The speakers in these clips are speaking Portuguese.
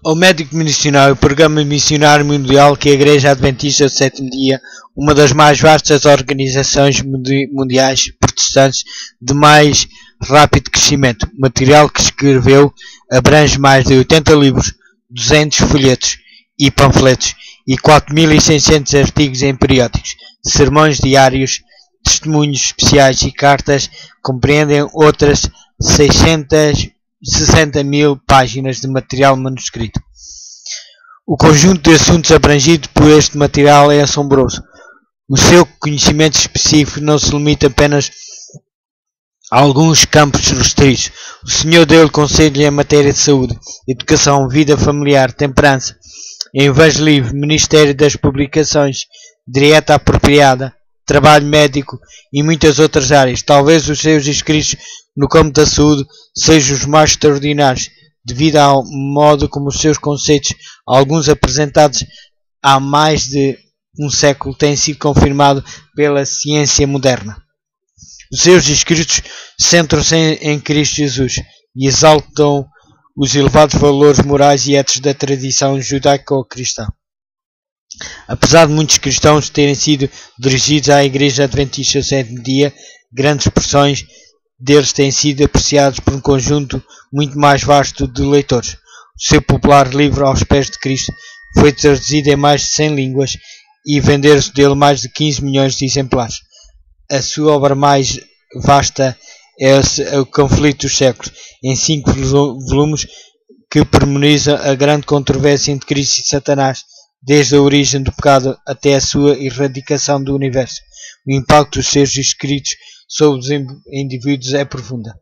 Ao médico missionário, o Programa Missionário Mundial, que é a Igreja Adventista do Sétimo Dia, uma das mais vastas organizações mundiais protestantes de mais rápido crescimento. O material que escreveu abrange mais de 80 livros, 200 folhetos e panfletos e 4.600 artigos em periódicos, sermões diários, testemunhos especiais e cartas. Compreendem outras 660.000 páginas de material manuscrito. O conjunto de assuntos abrangido por este material é assombroso. O seu conhecimento específico não se limita apenas a alguns campos restritos. O Senhor deu-lhe conselho em matéria de saúde, educação, vida familiar, temperança, evangelismo, ministério das publicações, dieta apropriada, trabalho médico e muitas outras áreas. Talvez os seus escritos no campo da saúde sejam os mais extraordinários, devido ao modo como os seus conceitos, alguns apresentados há mais de um século, têm sido confirmados pela ciência moderna. Os seus escritos centram-se em Cristo Jesus e exaltam os elevados valores morais e éticos da tradição judaico-cristã. Apesar de muitos cristãos terem sido dirigidos à Igreja Adventista do Sétimo Dia, grandes porções deles têm sido apreciados por um conjunto muito mais vasto de leitores. O seu popular livro Aos Pés de Cristo foi traduzido em mais de 100 línguas e venderam-se dele mais de 15 milhões de exemplares. A sua obra mais vasta é o Conflito dos Séculos, em 5 volumes, que pormenoriza a grande controvérsia entre Cristo e Satanás, desde a origem do pecado até a sua erradicação do universo. O impacto dos seus escritos sobre os indivíduos é profunda.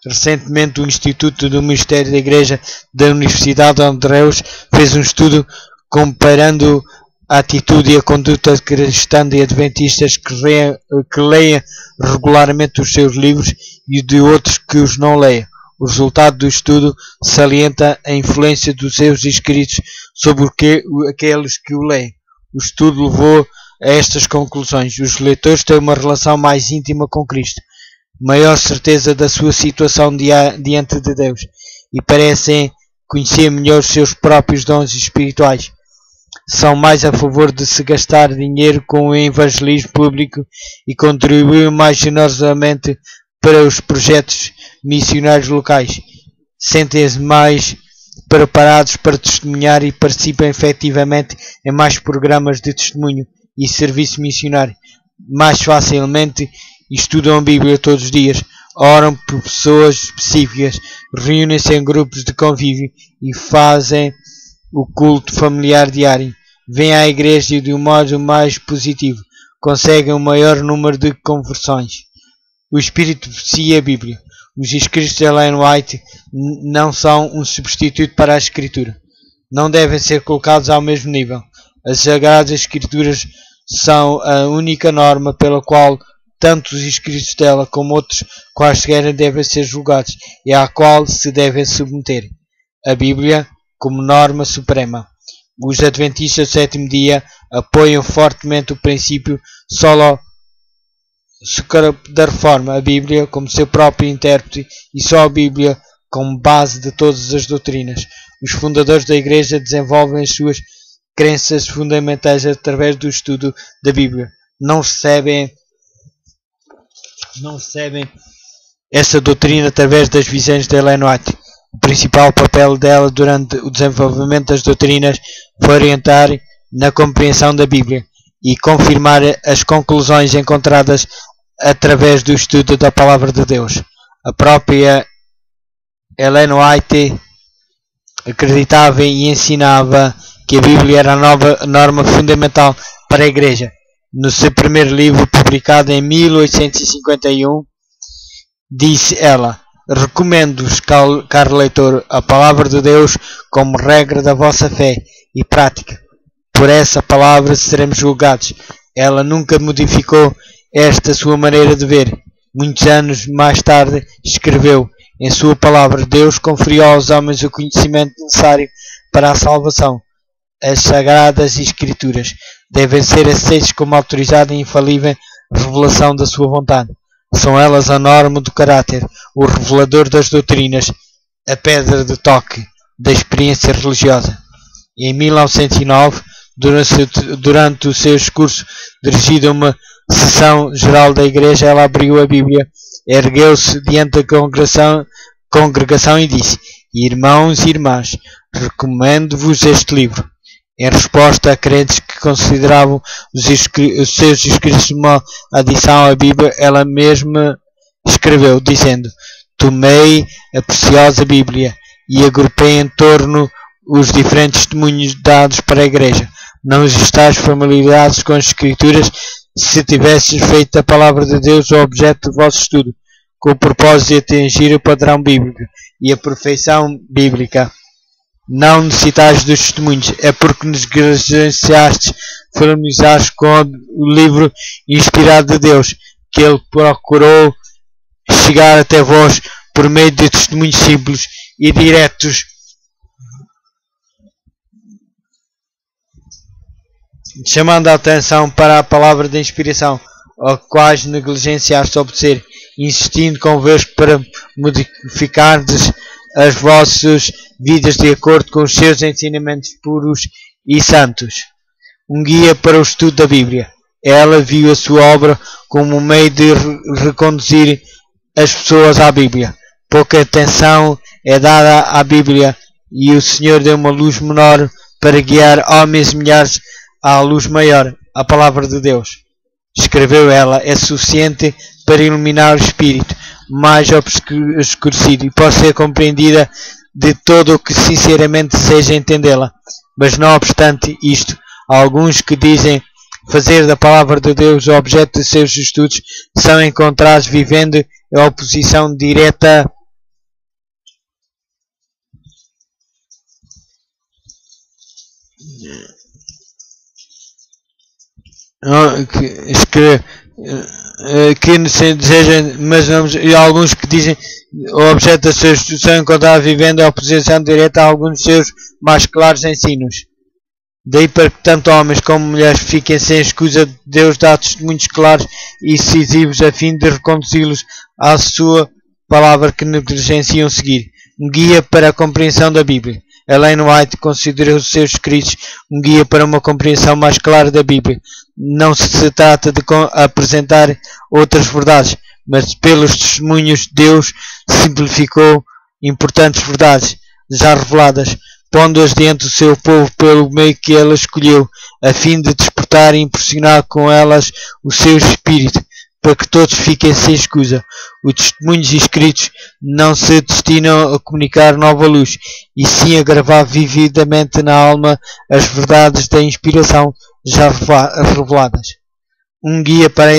Recentemente, o Instituto do Ministério da Igreja da Universidade de Andrews fez um estudo comparando a atitude e a conduta cristã de adventistas que leem regularmente os seus livros e de outros que os não leem. O resultado do estudo salienta a influência dos seus escritos sobre aqueles que o leem. O estudo levou a estas conclusões: os leitores têm uma relação mais íntima com Cristo, maior certeza da sua situação diante de Deus e parecem conhecer melhor os seus próprios dons espirituais. São mais a favor de se gastar dinheiro com o evangelismo público e contribuem mais generosamente para os projetos missionários locais. Sentem-se mais preparados para testemunhar e participam efetivamente em mais programas de testemunho e serviço missionário. Mais facilmente estudam a Bíblia todos os dias, oram por pessoas específicas, reúnem-se em grupos de convívio e fazem o culto familiar diário. Vêm à igreja de um modo mais positivo, conseguem um maior número de conversões. O Espírito propicia a Bíblia. Os escritos de Ellen White não são um substituto para a Escritura. Não devem ser colocados ao mesmo nível. As Sagradas Escrituras são a única norma pela qual tanto os escritos dela como outros quaisquer devem ser julgados e à qual se devem submeter. A Bíblia como norma suprema. Os Adventistas do Sétimo Dia apoiam fortemente o princípio solo da reforma, a Bíblia como seu próprio intérprete e só a Bíblia como base de todas as doutrinas. Os fundadores da Igreja desenvolvem as suas crenças fundamentais através do estudo da Bíblia. Não recebem essa doutrina através das visões de Ellen White. O principal papel dela durante o desenvolvimento das doutrinas foi orientar na compreensão da Bíblia e confirmar as conclusões encontradas através do estudo da Palavra de Deus. A própria Ellen White acreditava e ensinava que a Bíblia era a nova norma fundamental para a Igreja. No seu primeiro livro, publicado em 1851, disse ela: recomendo-vos, caro leitor, a Palavra de Deus como regra da vossa fé e prática. Por essa palavra seremos julgados. Ela nunca modificou esta sua maneira de ver. Muitos anos mais tarde escreveu: em sua palavra, Deus conferiu aos homens o conhecimento necessário para a salvação. As Sagradas Escrituras devem ser aceitas como autorizada e infalível revelação da sua vontade. São elas a norma do caráter, o revelador das doutrinas, a pedra de toque, da experiência religiosa. Em 1909, durante o seu discurso dirigido a uma sessão geral da igreja, ela abriu a Bíblia, ergueu-se diante da congregação e disse: "Irmãos e irmãs, recomendo-vos este livro." Em resposta a crentes que consideravam os seus escritos uma adição à Bíblia, ela mesma escreveu, dizendo: "Tomei a preciosa Bíblia e agrupei em torno os diferentes testemunhos dados para a igreja. Não estáis familiarizados com as Escrituras, se tivesses feito a palavra de Deus o objeto do vosso estudo, com o propósito de atingir o padrão bíblico e a perfeição bíblica. Não necessitais dos testemunhos, é porque negligenciastes familiarizar com o livro inspirado de Deus, que ele procurou chegar até vós por meio de testemunhos simples e diretos, chamando a atenção para a palavra de inspiração, ao quais negligenciaste obedecer, insistindo convosco para modificardes as vossas vidas de acordo com os seus ensinamentos puros e santos." Um guia para o estudo da Bíblia. Ela viu a sua obra como um meio de reconduzir as pessoas à Bíblia. Pouca atenção é dada à Bíblia e o Senhor deu uma luz menor para guiar homens e milhares à luz maior, a palavra de Deus. Escreveu ela, é suficiente para iluminar o espírito mais obscurecido e pode ser compreendida de todo o que sinceramente deseja entendê-la. Mas não obstante isto, há alguns que dizem fazer da palavra de Deus o objeto de seus estudos são encontrados vivendo em oposição direta que se deseja, mas não, e alguns que dizem o objeto da sua instrução encontrar vivendo em oposição direta a alguns dos seus mais claros ensinos. Daí para que tanto homens como mulheres fiquem sem escusa, Deus dá testemunhos claros e decisivos a fim de reconduzi-los à sua palavra que negligenciam seguir. Um guia para a compreensão da Bíblia. Ellen White considera os seus escritos um guia para uma compreensão mais clara da Bíblia. Não se trata de apresentar outras verdades, mas pelos testemunhos Deus simplificou importantes verdades já reveladas, pondo-as diante do seu povo pelo meio que ele escolheu, a fim de despertar e impressionar com elas o seu espírito, para que todos fiquem sem escusa. Os testemunhos escritos não se destinam a comunicar nova luz, e sim a gravar vividamente na alma as verdades da inspiração já reveladas. Um guia para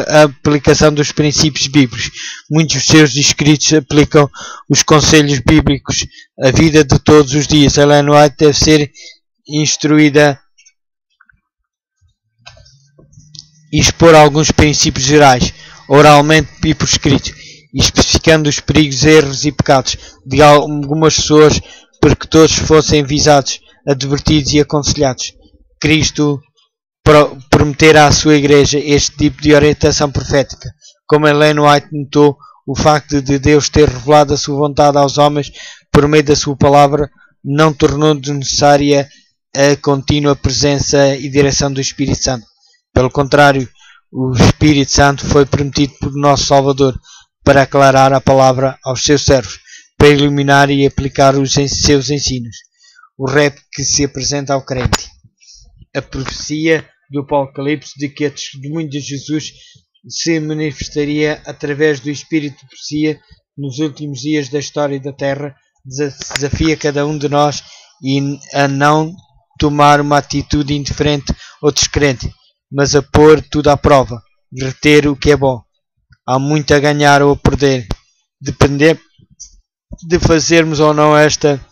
a aplicação dos princípios bíblicos. Muitos dos seus escritos aplicam os conselhos bíblicos à vida de todos os dias. Ellen White deve ser instruída e expor alguns princípios gerais, oralmente e por escrito, especificando os perigos, erros e pecados de algumas pessoas, para que todos fossem avisados, advertidos e aconselhados. Cristo prometera à sua igreja este tipo de orientação profética. Como Ellen White notou, o facto de Deus ter revelado a sua vontade aos homens por meio da sua palavra não tornou necessária a contínua presença e direção do Espírito Santo. Pelo contrário, o Espírito Santo foi prometido por nosso Salvador para aclarar a palavra aos seus servos, para iluminar e aplicar os seus ensinos. O rap que se apresenta ao crente. A profecia do Apocalipse de que a testemunho de Jesus se manifestaria através do Espírito de profecia nos últimos dias da história da Terra desafia cada um de nós a não tomar uma atitude indiferente ou descrente, mas a pôr tudo à prova, reter o que é bom. Há muito a ganhar ou a perder, depender de fazermos ou não esta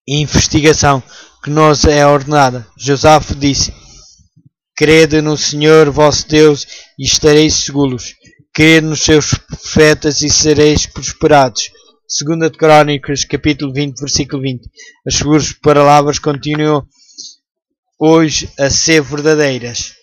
investigação que nos é ordenada. Josafá disse: "Crede no Senhor vosso Deus e estareis seguros. Crede nos seus profetas e sereis prosperados." 2 de Crônicas, capítulo 20, versículo 20. As suas palavras continuam hoje a ser verdadeiras.